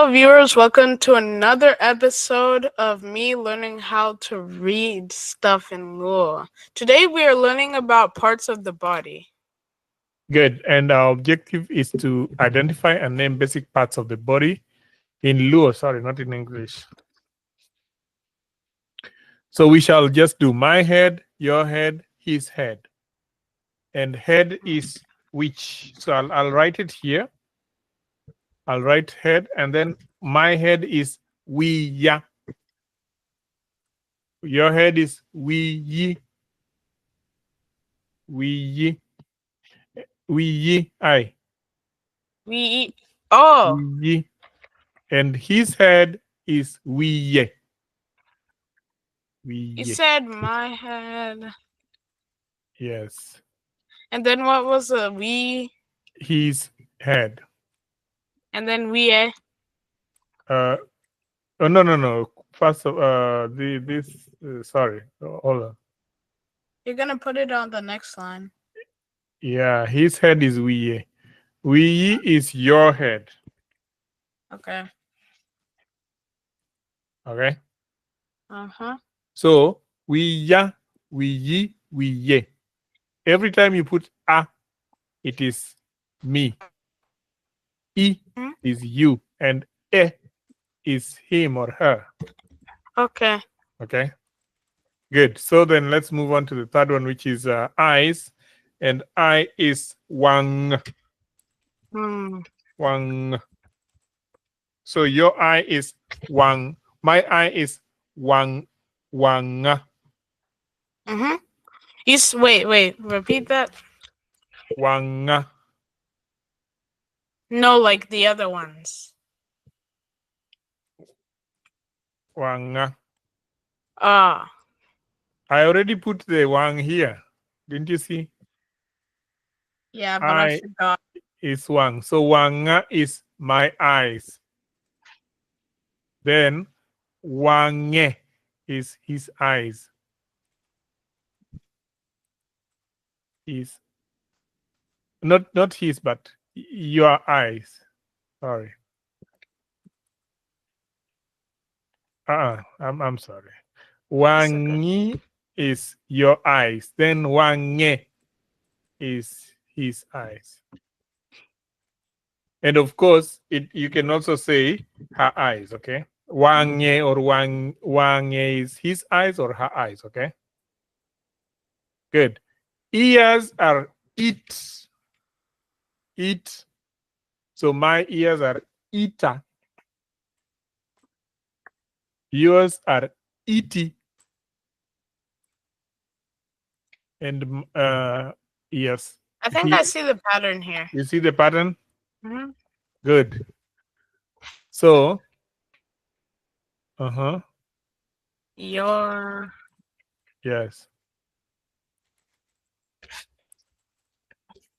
Hello, viewers. Welcome to another episode of me learning how to read stuff in Luo. Today, we are learning about parts of the body. Good. And our objective is to identify and name basic parts of the body in Luo. Sorry, not in English. So we shall just do my head, your head, his head. And head is which? So I'll write it here. I'll write head, and then my head is we ya. Your head is we yi. We yi. We yi I. Oh, We yi. And his head is we ye. We you ye. said my head. Yes. And then what was a we? His head. And then we. Oh no. First of sorry. Hold on. You're going to put it on the next line. Yeah, his head is we. We is your head. Okay. Okay. Uh-huh. So we ya, we yi, we ye. Every time you put a, it is me. I is you, and e is him or her. Okay. Okay. Good. So then let's move on to the third one, which is eyes. And I is wang. Wang. So your eye is wang. My eye is wang. Wang. Wait. Repeat that. Wang. No, like the other ones. Wang. Ah. I already put the wang here. Didn't you see? Yeah, but I forgot. Is wang. So wang is my eyes. Then wang is his eyes. Is not his, but your eyes. Sorry. I'm sorry. Wangi is your eyes. Then wange is his eyes. And of course, you can also say her eyes, okay? Wange or wange is his eyes or her eyes, okay? Good. Ears are it. It. So my ears are ita. Yours are iti. And yes. I think I see the pattern here. You see the pattern? Mm-hmm. Good. So, Your. yes.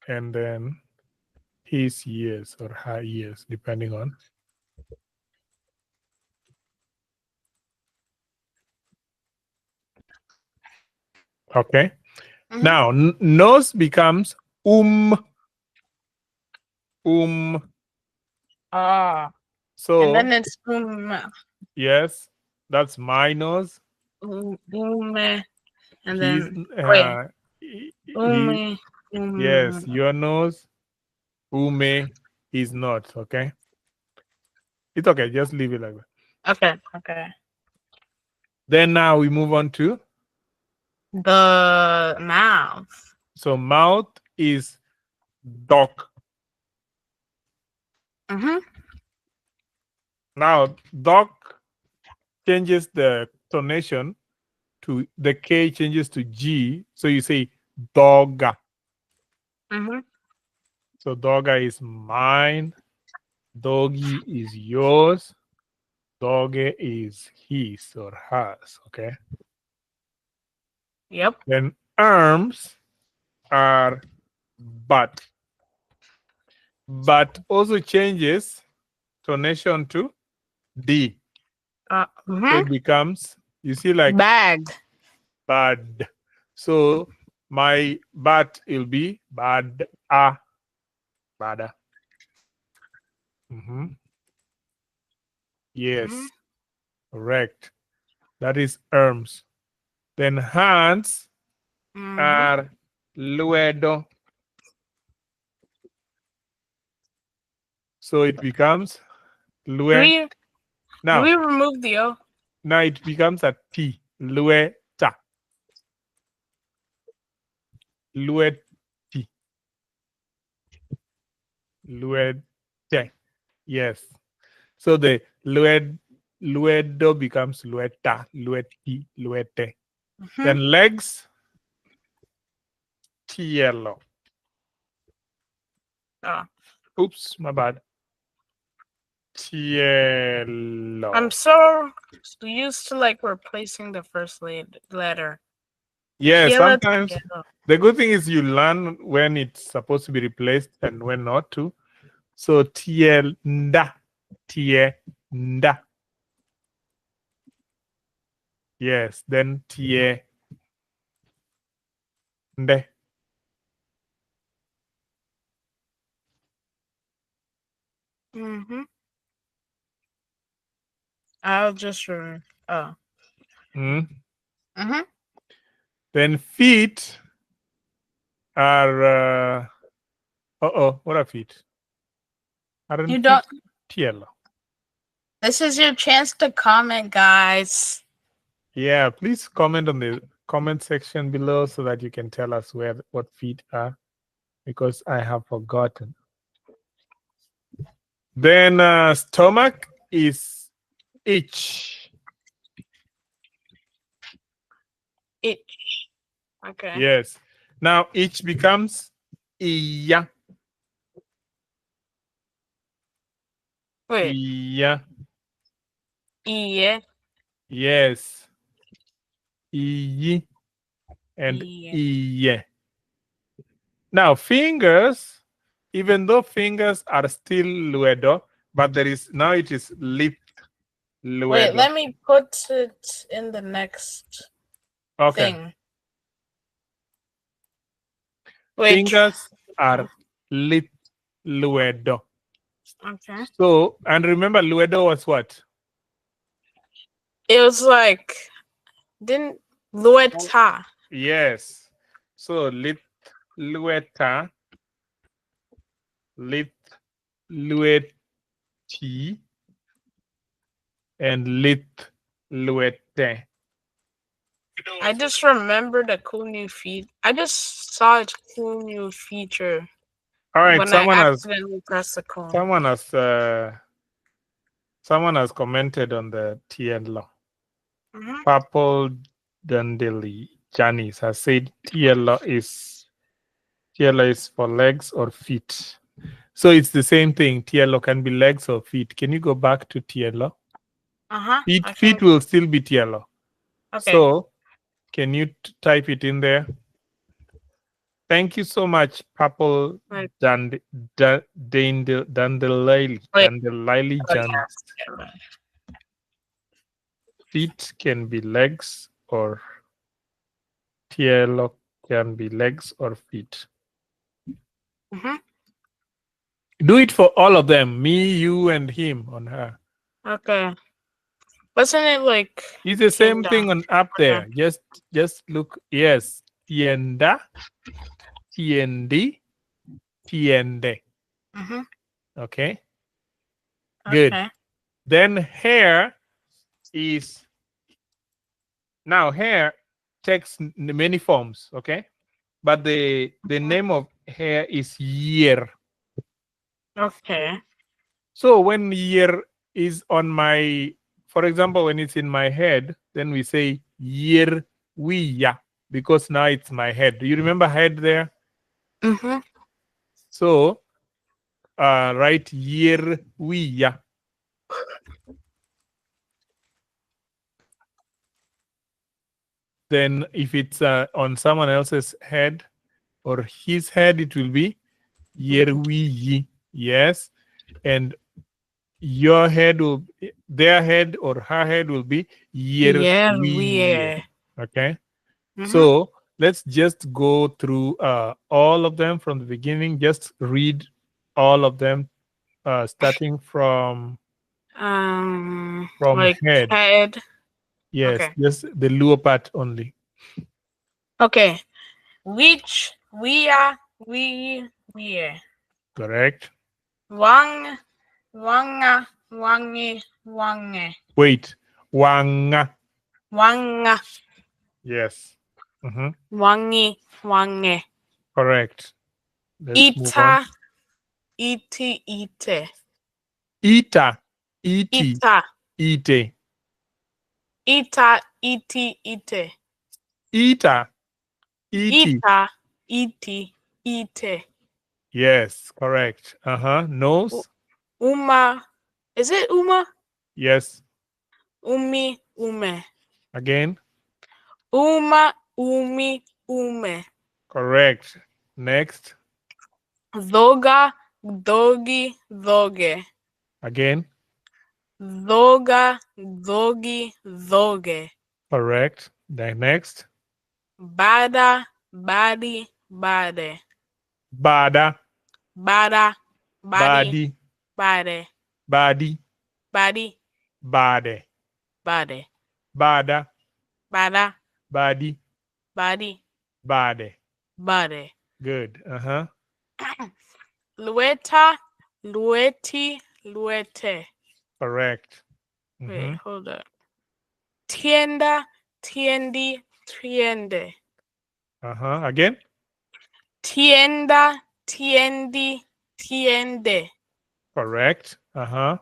And then his ears or her ears, depending on. Okay. Mm-hmm. Now, nose becomes Ah. So, and then it's yes, that's my nose. And then wait. Yes, your nose. Ume is not, okay? It's okay, just leave it like that. Okay. Then now we move on to the mouth. So mouth is dog. Now dog changes the tonation to the K changes to G. So you say dogga. So dogga is mine. Doggy is yours. Dogge is his or hers. Okay. Yep. Then arms are butt. But also changes tonation to D. So it becomes, you see, like bag. Bad. So my bat will be bad. Bada. Mhm. Yes, correct. That is arms. Then hands Mhm. are luedo. So it becomes Do lue. we do Now, we remove the O? now it becomes a T. Lueta. Lueti. Luete. Yes. So the luedo becomes lueta, lueti, luete. Mhm. Then legs, tielo. Oh. Oops, my bad. I'm Tielo. so used to like replacing the first letter. Yeah, Tiela sometimes tiela. the good thing is you learn when it's supposed to be replaced and when not to. So tienda, tienda. Yes, then tiende. Mhm. I'll just oh. Mm. Mhm. Then feet are what are feet? You Aren't don't. feet tielo? This is your chance to comment, guys. Yeah, please comment on the comment section below so that you can tell us where what feet are because I have forgotten. Then stomach is itch. Itch. Okay. Yes. Now itch becomes iya. Wait. Iya. Yeah. Yes. Iyi and Yeah. iye. Now fingers, even though fingers are still luedo, but there is now it is lip Wait. luedo. Let me put it in the next Okay. thing. Wait. Fingers are lip luedo. Okay. So, and remember, luedo was what? It was like didn't Lueta. Yes. So, lip lueta, lip lueti, and lip luete. I just remembered a cool new feed. I just saw a cool new feature All right, when I accidentally pressed the cone. someone has someone has commented on the TN law. Mhm. Purple Dandeli Janice has said TLO is for legs or feet. So it's the same thing. TLO can be legs or feet. Can you go back to TLO? Uh huh. I Feet can. will still be TLO. Okay. So can you type it in there? Thank you so much, Purple Wait. Wait. Dandelili Oh, Janice. yeah. Feet can be legs or TLO can be legs or feet. Mhm. Do it for all of them. Me, you, and him on her. Okay. Wasn't it like It's the same Tienda? thing on up Okay. there. Just look. Yes. Tienda, tiendi, tiende. Mhm. Okay. Good. Okay. Then hair is now hair takes many forms. Okay. But the Mhm. name of hair is year. Okay. So when year is on my, for example, when it's in my head, then we say year wiya because now it's my head. Do you remember head there? Mhm. So write year wiya. Then if it's on someone else's head or his head, it will be year Mhm. wiyi. Yes. And your head will, their head or her head will be year Yeah. wiye. We. Okay. Mhm. So let's just go through all of them from the beginning. Just read all of them, starting from From Like head. head. Yes, Okay. just the lower part only. Okay. Which we. Correct. Wang wanga wangi wange. Wait. Wanga. Wanga Yes. Mm-hmm. wangi wange. Correct. Let's move Ita on. ite. Ita. Iti. Ita Ite. ite. Ita. Iti. Ita ite. Yes. Correct. Uh-huh. U- Nose. Uma. Is it Uma? Yes. Ume. Again. Uma ume. Correct. Next. Dhoga dhoge. Again. Dhoga dhoge. Correct. The next. Bada bade. Bada. Bada Badi. bade. Badi. Badi Bade. bade. Bada. Bada Badi. badi Bade. bade. Good. Uh-huh. Lueta luete. Correct. Wait, Mm-hmm. hold up. Tienda tiende. Uh-huh. Again. Tienda tiende. Correct. Uh-huh.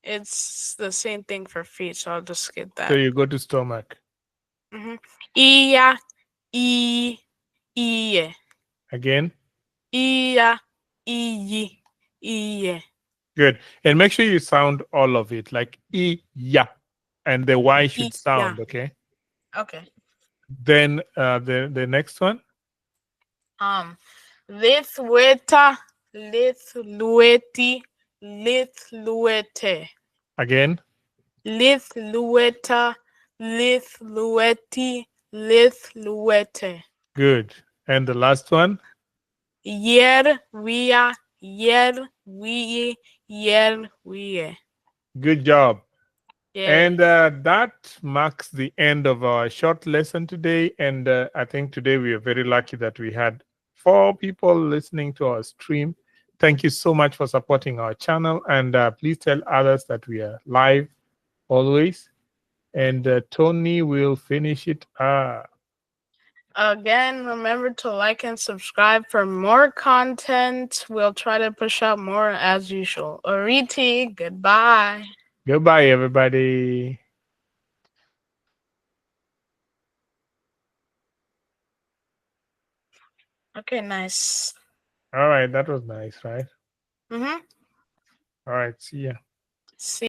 It's the same thing for feet, so I'll just skip So that. you go to stomach. Mm-hmm. Iya, i, iye. Again. Iya, iyi, iye. Good. And make sure you sound all of it like e ya. And the Y should Iya. sound, okay? Okay. Then the next one. Lithueta, lithuete. Again. Lithueta, lithuete. Good. And the last one. Yer we. Good job. Yay. And that marks the end of our short lesson today. And I think today we are very lucky that we had 4 people listening to our stream. Thank you so much for supporting our channel. And please tell others that we are live always. And Tony will finish it. Again, remember to like and subscribe for more content. We'll try to push out more as usual. Oriti, goodbye. Goodbye, everybody. Okay, nice. All right, that was nice, right? Mm-hmm. All right, see ya. See